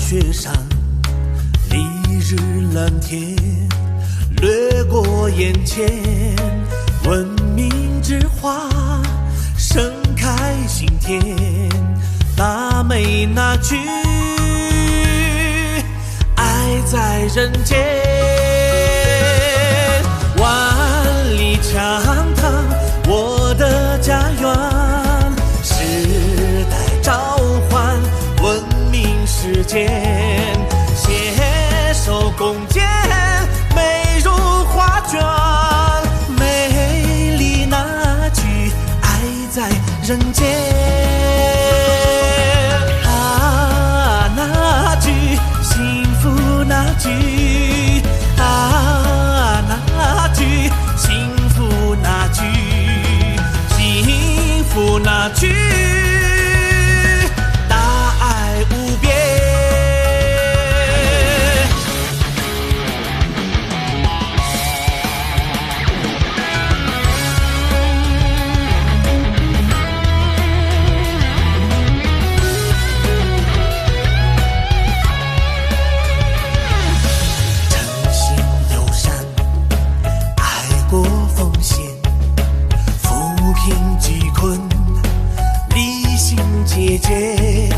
雪山，丽日蓝天掠过眼前，文明之花盛开心田，大美那句爱在人间，万里长塘我的家园，时代召唤文明世间，携手共建美如画卷，美丽那句爱在人间啊，那句幸福那句啊，那句幸福那句幸福那句大爱无边。诚心友善，爱国奉献，扶贫济困，理性节俭，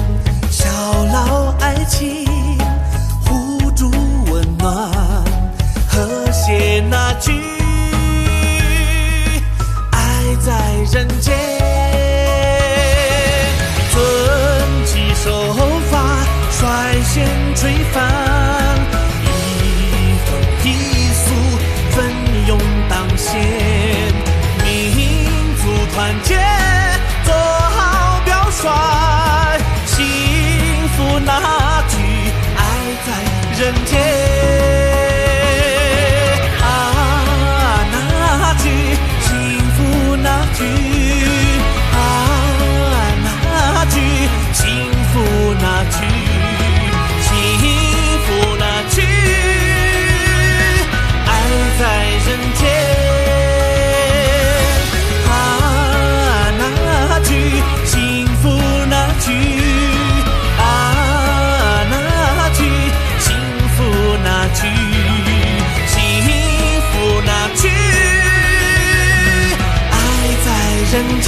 孝老爱情，互助温暖，和谐那句爱在人间，遵纪守法，率先推翻一风一俗，奋勇当先，民族团结做好表率，幸福那句爱在人间啊，那句幸福那句啊，那句幸福那句幸福那句爱在人间啊，那句幸福那句啊，那句幸福那句幸福那句爱在人间。